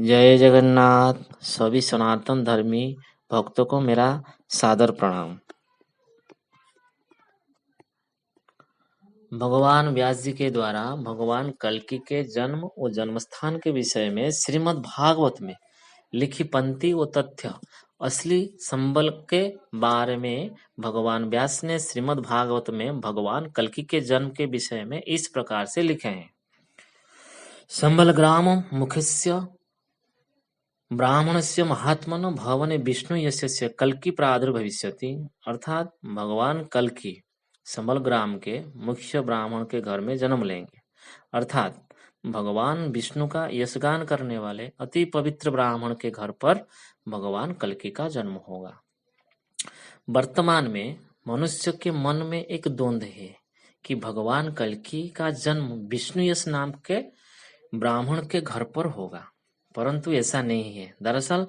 जय जगन्नाथ। सभी सनातन धर्मी भक्तों को मेरा सादर प्रणाम। भगवान व्यास जी के द्वारा भगवान कल्कि के जन्म और जन्मस्थान के विषय में श्रीमद् भागवत में लिखी पंक्ति व तथ्य असली संबल के बारे में भगवान व्यास ने श्रीमद् भागवत में भगवान कल्कि के जन्म के विषय में इस प्रकार से लिखे हैं। संबल ग्राम मुखस्य ब्राह्मणस्य महात्मनो भवने विष्णु यस्य कल्कि प्रादुर्भविष्यति। अर्थात भगवान कल्कि संबल ग्राम के मुख्य ब्राह्मण के घर में जन्म लेंगे। अर्थात भगवान विष्णु का यशगान करने वाले अति पवित्र ब्राह्मण के घर पर भगवान कल्कि का जन्म होगा। वर्तमान में मनुष्य के मन में एक द्वंद्व है कि भगवान कल्कि का जन्म विष्णु यश नाम के ब्राह्मण के घर पर होगा, परंतु ऐसा नहीं है। दरअसल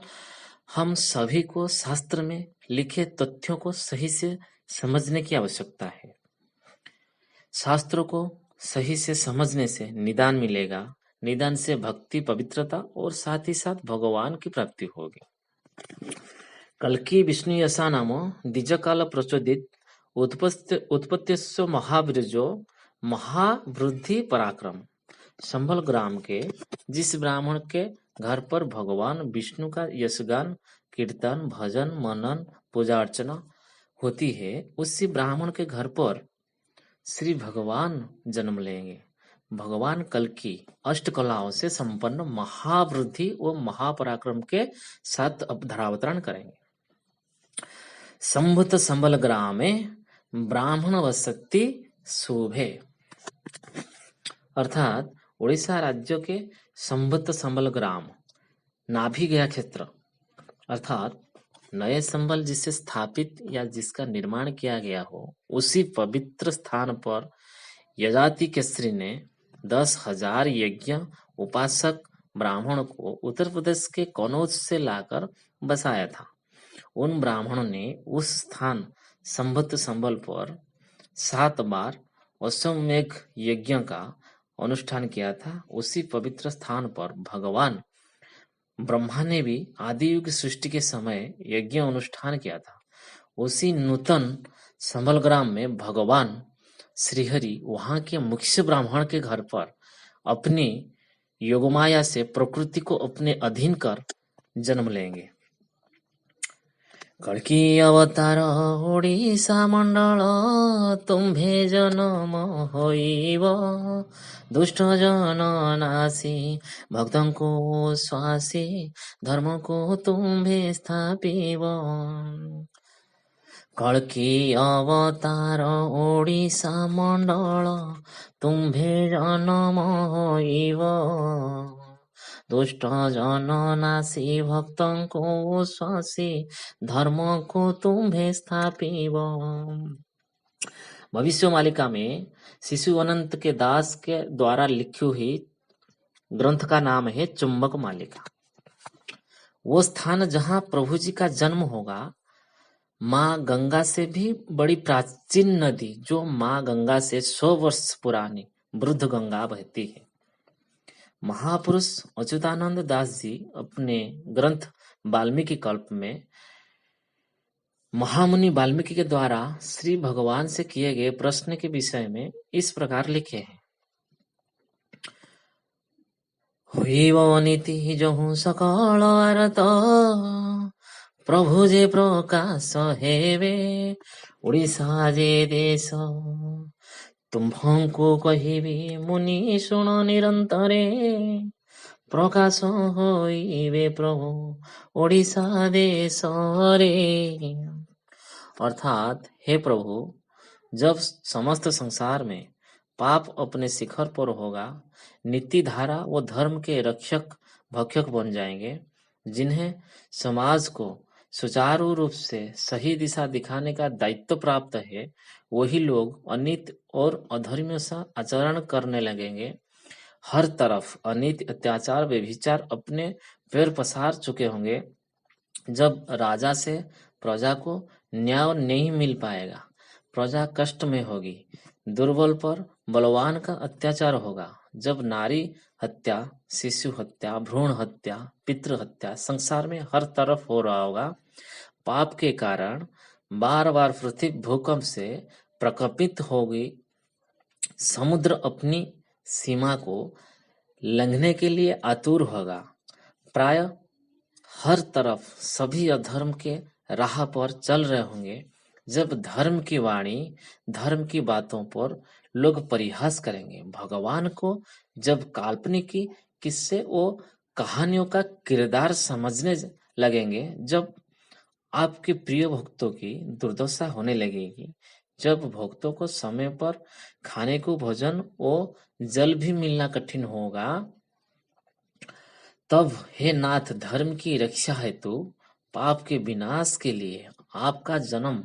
हम सभी को शास्त्र में लिखे तथ्यों को सही से समझने की आवश्यकता है। शास्त्रों को सही से समझने से निदान मिलेगा। निदान से भक्ति, पवित्रता और साथ ही साथ भगवान की प्राप्ति होगी। कल्कि विष्णु यशा नाम द्विजकाल प्रचोदित उत्पत्तिस्व महावीर्यो महावृद्धि पराक्रम। संबल ग्राम के जिस ब्राह्मण के घर पर भगवान विष्णु का यशगान, कीर्तन, भजन, मनन, पूजा अर्चना होती है, उसी ब्राह्मण के घर पर श्री भगवान जन्म लेंगे। भगवान कल्कि अष्ट कलाओं से संपन्न महावृद्धि व महापराक्रम के साथ धरावतरण करेंगे। संभुत संबल ग्रामे ब्राह्मण वसति शोभे। अर्थात उड़ीसा राज्य के संभुत संबल ग्राम नाभि गया क्षेत्र, अर्थात नए संबल जिसे स्थापित या जिसका निर्माण किया गया हो, उसी पवित्र स्थान पर यजाति केसरी ने 10,000 यज्ञ उपासक ब्राह्मण को उत्तर प्रदेश के कनौज से लाकर बसाया था। उन ब्राह्मणों ने उस स्थान संभुत संबल पर 7 बार अश्वमेघ यज्ञ का अनुष्ठान किया था। उसी पवित्र स्थान पर भगवान ब्रह्मा ने भी आदि युग सृष्टि के समय यज्ञ अनुष्ठान किया था। उसी नूतन संबल ग्राम में भगवान श्रीहरि वहां के मुख्य ब्राह्मण के घर पर अपनी योगमाया से प्रकृति को अपने अधीन कर जन्म लेंगे। कल्कि अवतार ओडिशा मंडल तुम्भे जन्म होइब, दुष्ट जन नासी भक्तों को स्वासी धर्म को तुम्भे स्थापिब। कल्कि अवतार ओडिशा मंडल तुम्भे जन्म होइब, दुष्ट जन नासी भक्तों को स्वासी धर्म को तुम्हें स्थापिब। भविष्य मालिका में शिशु अनंत के दास के द्वारा लिखी हुई ग्रंथ का नाम है चुंबक मालिका। वो स्थान जहां प्रभु जी का जन्म होगा, माँ गंगा से भी बड़ी प्राचीन नदी जो माँ गंगा से 100 वर्ष पुरानी वृद्ध गंगा बहती है। महापुरुष अच्युतानंद दास जी अपने ग्रंथ वाल्मीकि कल्प में महामुनि वाल्मीकि के द्वारा श्री भगवान से किए गए प्रश्न के विषय में इस प्रकार लिखे हैं। हुई वो नीति जहु सकल आरत, प्रभु जे प्रकाश हेवे उड़ीसा जे देश। तुम्भଙ୍କୁ କହିବି मुनि शुण निरंतरे, प्रकाश होइबे प्रभु ओडिशा देश रे। अर्थात हे प्रभु, जब समस्त संसार में पाप अपने शिखर पर होगा, नीति धारा व धर्म के रक्षक भक्षक बन जाएंगे, जिन्हें समाज को सुचारू रूप से सही दिशा दिखाने का दायित्व प्राप्त है, वही लोग अनित और अधर्मियों सा आचरण करने लगेंगे। हर तरफ अनित, अत्याचार, व्यभिचार अपने पैर पसार चुके होंगे। जब राजा से प्रजा को न्याय नहीं मिल पाएगा, प्रजा कष्ट में होगी, दुर्बल पर बलवान का अत्याचार होगा, जब नारी हत्या, शिशु हत्या, भ्रूण हत्या, पितृ हत्या संसार में हर तरफ हो रहा होगा, पाप के कारण बार बार पृथ्वी भूकंप से प्रकंपित होगी, समुद्र अपनी सीमा को लंघने के लिए आतुर होगा। प्राय हर तरफ सभी अधर्म के राह पर चल रहे होंगे। जब धर्म की वाणी, धर्म की बातों पर लोग परिहास करेंगे, भगवान को जब काल्पनिक की किस्से वो कहानियों का किरदार समझने लगेंगे, जब आपके प्रिय भक्तों की दुर्दशा होने लगेगी, जब भक्तों को समय पर खाने को भोजन और जल भी मिलना कठिन होगा, तब हे नाथ, धर्म की रक्षा हेतु, पाप के विनाश के लिए आपका जन्म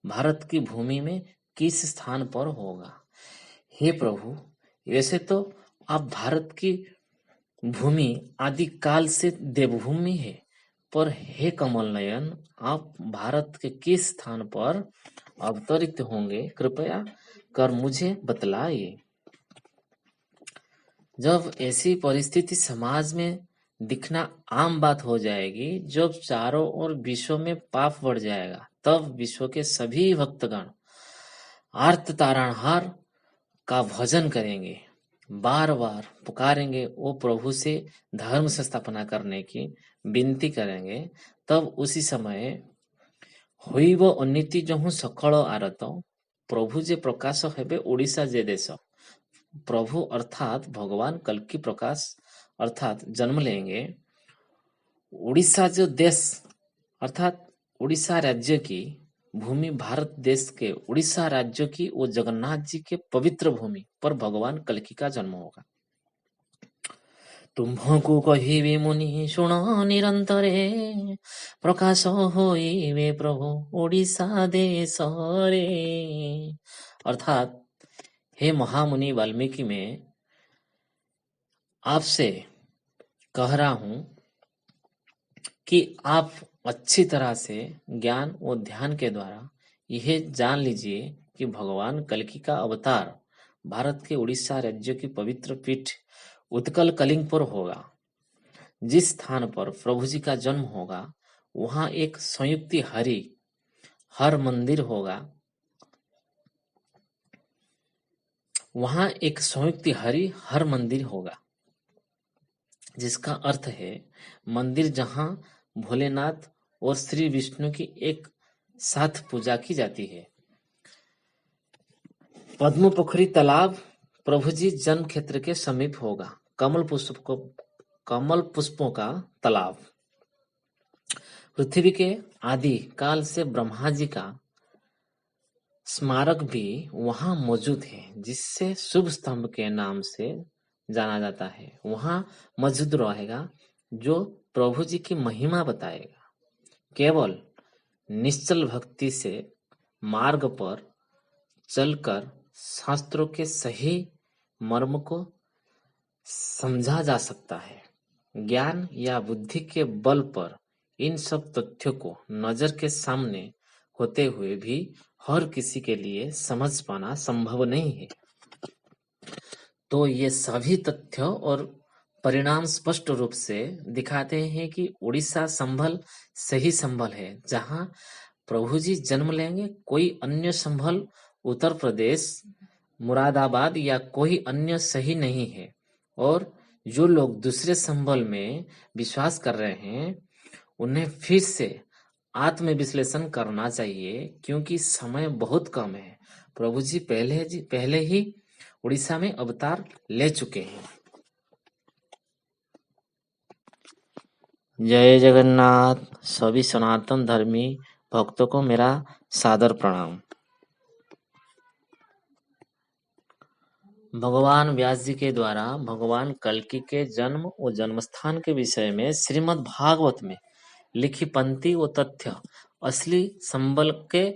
भारत की भूमि में किस स्थान पर होगा? हे प्रभु, वैसे तो आप भारत की भूमि आदि काल से देवभूमि है, पर हे कमल नयन, आप भारत के किस स्थान पर अवतरित होंगे, कृपया कर मुझे बतलाइए। जब ऐसी परिस्थिति समाज में दिखना आम बात हो जाएगी, जब चारों ओर विश्व में पाप बढ़ जाएगा, तब विश्व के सभी भक्तगण आर्त तारणहार का भजन करेंगे, बार बार पुकारेंगे, वो प्रभु से धर्म स्थापना करने की विनती करेंगे। तब उसी समय ହୋଇବ ଅନୀତି ଯହୁଁ ସକଳ ଆରତ, प्रभु जे प्रकाश हेबे ओडिशा जे देश। प्रभु अर्थात भगवान कल की प्रकाश अर्थात जन्म लेंगे। उड़ीसा जो देश अर्थात उड़ीसा राज्य की भूमि, भारत देश के उड़ीसा राज्य की वो जगन्नाथ जी के पवित्र भूमि पर भगवान कल्कि का जन्म होगा। तुम्भको कहिबे मुनि शुण निरंतरे, प्रकाश होइबे प्रभु ओडिशा देश रे। अर्थात हे महामुनि वाल्मीकि, मैं आपसे कह रहा हूं कि आप अच्छी तरह से ज्ञान और ध्यान के द्वारा यह जान लीजिए कि भगवान कल्कि का अवतार भारत के उड़ीसा राज्य की पवित्र पीठ उत्कल कलिंग पर होगा। जिस स्थान पर प्रभु जी का जन्म होगा, वहां एक संयुक्त हर मंदिर होगा। वहां एक संयुक्त हर मंदिर होगा, जिसका अर्थ है मंदिर जहां भोलेनाथ और श्री विष्णु की एक साथ पूजा की जाती है। पद्म पोखरी तालाब प्रभु जी जन्म क्षेत्र के समीप होगा। कमल पुष्पों का तालाब पृथ्वी के आदि काल से ब्रह्मा जी का स्मारक भी वहां मौजूद है, जिससे शुभ स्तंभ के नाम से जाना जाता है। वहां मौजूद रहेगा जो प्रभु जी की महिमा बताएगा। केवल निश्चल भक्ति से मार्ग पर चलकर शास्त्रों के सही मर्म को समझा जा सकता है। ज्ञान या बुद्धि के बल पर इन सब तथ्यों को नजर के सामने होते हुए भी हर किसी के लिए समझ पाना संभव नहीं है। तो ये सभी तथ्य और परिणाम स्पष्ट रूप से दिखाते हैं कि उड़ीसा संभल सही संभल है, जहां प्रभु जी जन्म लेंगे। कोई अन्य संभल उत्तर प्रदेश, मुरादाबाद या कोई अन्य सही नहीं है। और जो लोग दूसरे संभल में विश्वास कर रहे हैं, उन्हें फिर से आत्मविश्लेषण करना चाहिए, क्योंकि समय बहुत कम है। प्रभु जी पहले ही उड़ीसा में अवतार ले चुके हैं। जय जगन्नाथ। सभी सनातन धर्मी भक्तों को मेरा सादर प्रणाम। भगवान व्यास जी के द्वारा भगवान कल्कि के जन्म और जन्मस्थान के विषय में श्रीमद् भागवत में लिखी पंक्ति व तथ्य असली संबल के